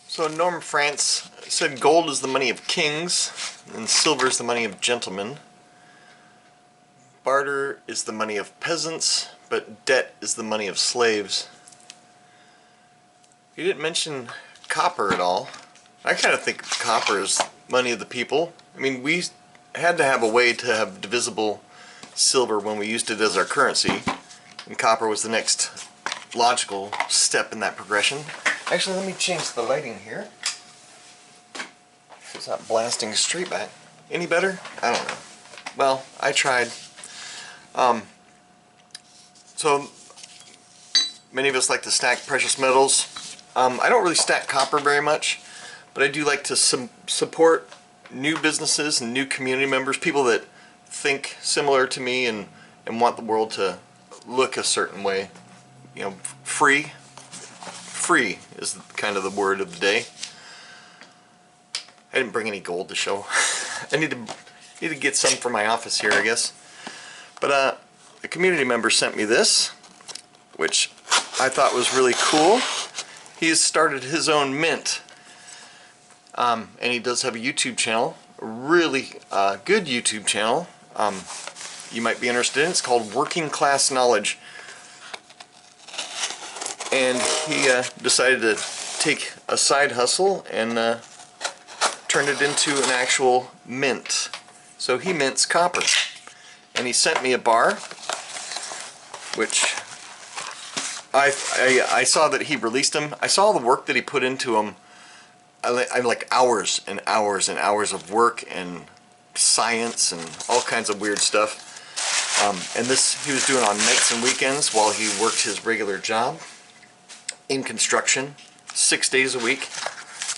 So Norm France said gold is the money of kings and silver is the money of gentlemen. Barter is the money of peasants, but debt is the money of slaves. He didn't mention copper at all. I kind of think copper is money of the people. I mean, we had to have a way to have divisible silver when we used it as our currency, and copper was the next logical step in that progression. Actually, let me change the lighting here. It's not blasting straight back. Any better? I don't know. Well, I tried. So many of us like to stack precious metals. I don't really stack copper very much, but I do like to support new businesses and new community members, people that think similar to me and want the world to look a certain way. You know, free is kind of the word of the day. I didn't bring any gold to show. I need to get some for my office here, I guess. But a community member sent me this, which I thought was really cool. He's started his own mint, and he does have a YouTube channel, a really good YouTube channel. You might be interested in. It's called Working Class Knowledge. And he decided to take a side hustle and turn it into an actual mint. So he mints copper. And he sent me a bar, which I saw that he released them. I saw the work that he put into them. I like hours and hours and hours of work and science and all kinds of weird stuff. And this he was doing on nights and weekends while he worked his regular job in construction, 6 days a week.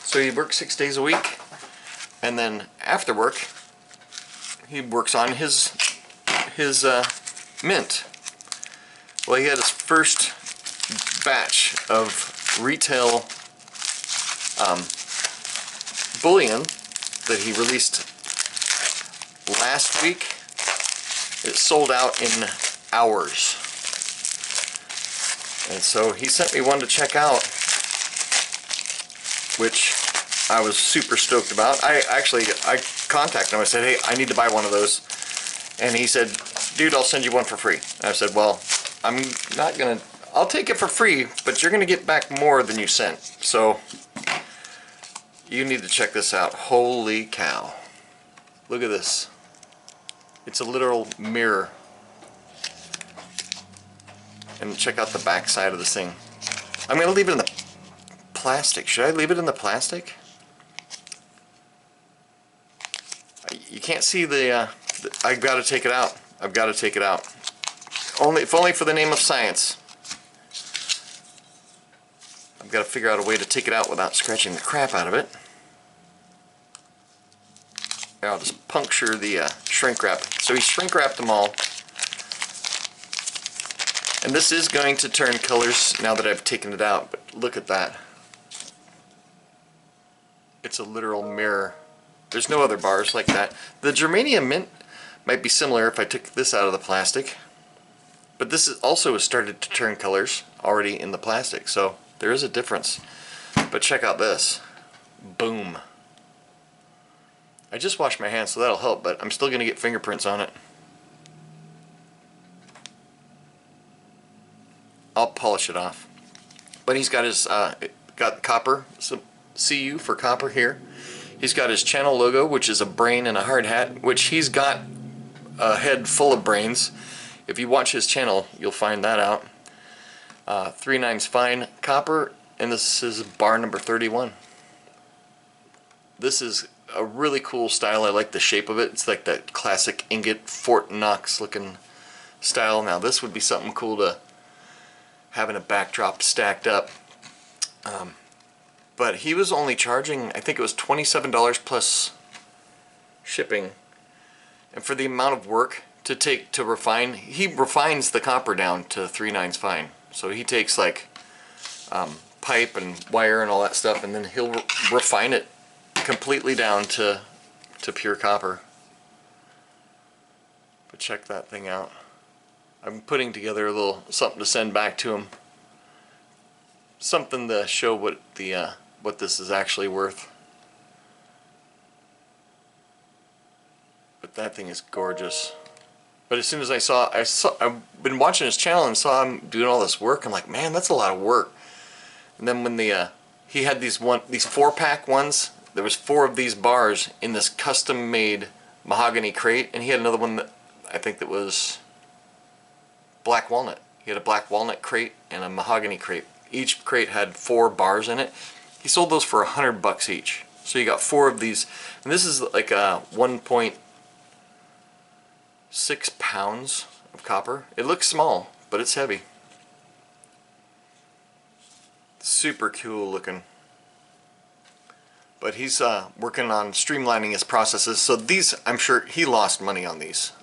So he works 6 days a week, and then after work he works on his mint. Well, he had his first batch of retail bullion that he released last week. It sold out in hours. And so he sent me one to check out, which I was super stoked about. I contacted him. I said, hey, I need to buy one of those. And he said, dude, I'll send you one for free. And I said, well, I'm not going to, I'll take it for free, but you're going to get back more than you sent. So you need to check this out. Holy cow. Look at this. It's a literal mirror. And check out the back side of this thing. I'm going to leave it in the plastic. Should I leave it in the plastic? You can't see the I've got to take it out. I've got to take it out. If only for the name of science. I've got to figure out a way to take it out without scratching the crap out of it. I'll just puncture the shrink wrap. So he shrink wrapped them all. And this is going to turn colors now that I've taken it out, but look at that. It's a literal mirror. There's no other bars like that. The germanium mint might be similar if I took this out of the plastic, but this is also has started to turn colors already in the plastic, so there is a difference. But check out this. Boom. I just washed my hands, so that'll help, but I'm still going to get fingerprints on it. I'll polish it off. But he's got his got copper, so CU for copper here. He's got his channel logo, which is a brain and a hard hat, which he's got a head full of brains. If you watch his channel, you'll find that out. 3/9 fine copper, and this is bar number 31. This is a really cool style. I like the shape of it. It's like that classic ingot Fort Knox looking style. Now this would be something cool to having a backdrop stacked up. But he was only charging, I think it was $27 plus shipping. And for the amount of work to take to refine, he refines the copper down to 3/9 fine. So he takes like pipe and wire and all that stuff, and then he'll refine it completely down to pure copper. But check that thing out. I'm putting together a little something to send back to him. Something to show what the what this is actually worth. But that thing is gorgeous. But as soon as I've been watching his channel and saw him doing all this work, I'm like, man, that's a lot of work. And then when he had these 4-pack ones, there was 4 of these bars in this custom-made mahogany crate, and he had another one that I think that was black walnut. He had a black walnut crate and a mahogany crate. Each crate had 4 bars in it. He sold those for $100 each. So you got 4 of these, and this is like a 1.6 pounds of copper. It looks small, but it's heavy. Super cool looking. But he's working on streamlining his processes. So these, I'm sure he lost money on these,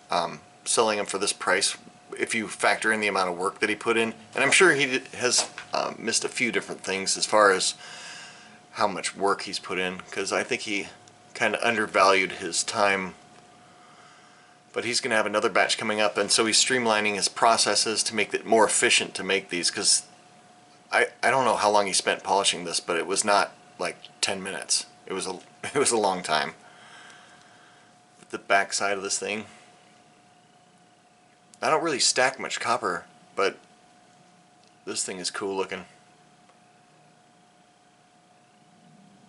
selling them for this price if you factor in the amount of work that he put in. And I'm sure he has missed a few different things as far as how much work he's put in, because I think he kind of undervalued his time. But he's going to have another batch coming up, and so he's streamlining his processes to make it more efficient to make these, because I don't know how long he spent polishing this, but it was not like 10 minutes. It was a long time. The back side of this thing, I don't really stack much copper, but this thing is cool looking.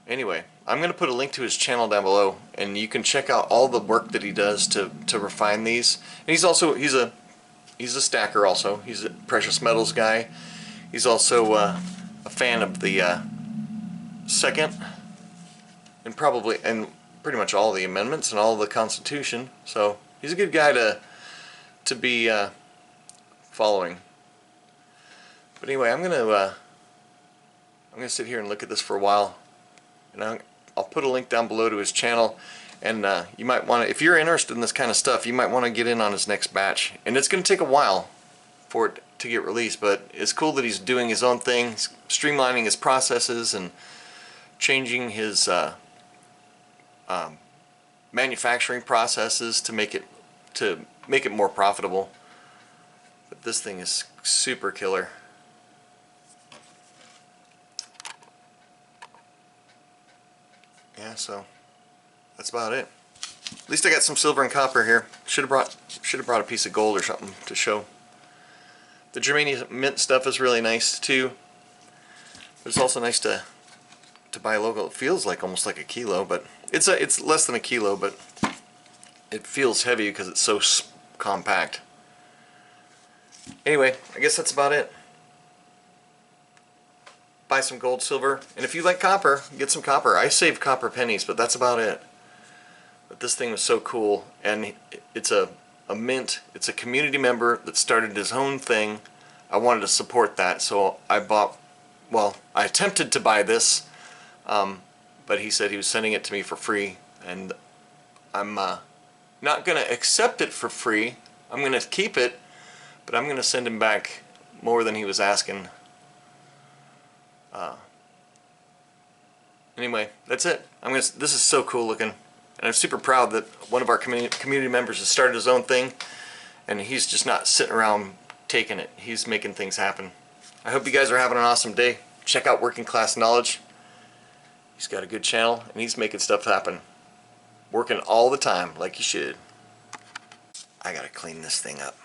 Anyway, I'm going to put a link to his channel down below, and you can check out all the work that he does to refine these. And he's a stacker also. He's a precious metals guy. He's also a fan of the Second and pretty much all the amendments and all the Constitution. So he's a good guy to be following. But anyway, I'm gonna sit here and look at this for a while, and I'll put a link down below to his channel. And you might want to, if you're interested in this kind of stuff, you might want to get in on his next batch. And it's going to take a while for it to get released, but it's cool that he's doing his own thing, streamlining his processes and changing his manufacturing processes to make it more profitable. But this thing is super killer. Yeah, so that's about it. At least I got some silver and copper here. Should have brought a piece of gold or something to show. The germanium mint stuff is really nice too. But it's also nice to buy a logo. It feels like almost like a kilo, but it's less than a kilo, but it feels heavy because it's so compact. Anyway, I guess that's about it. Buy some gold, silver, and if you like copper, get some copper. I save copper pennies, but that's about it. But this thing was so cool, and it's a mint. It's a community member that started his own thing. I wanted to support that, so I attempted to buy this, but he said he was sending it to me for free, and I'm not going to accept it for free. I'm going to keep it, but I'm going to send him back more than he was asking. Anyway, that's it. This is so cool looking, and I'm super proud that one of our community members has started his own thing, and he's just not sitting around taking it. He's making things happen. I hope you guys are having an awesome day. Check out Working Class Knowledge. He's got a good channel, and he's making stuff happen. Working all the time, like you should. I gotta clean this thing up.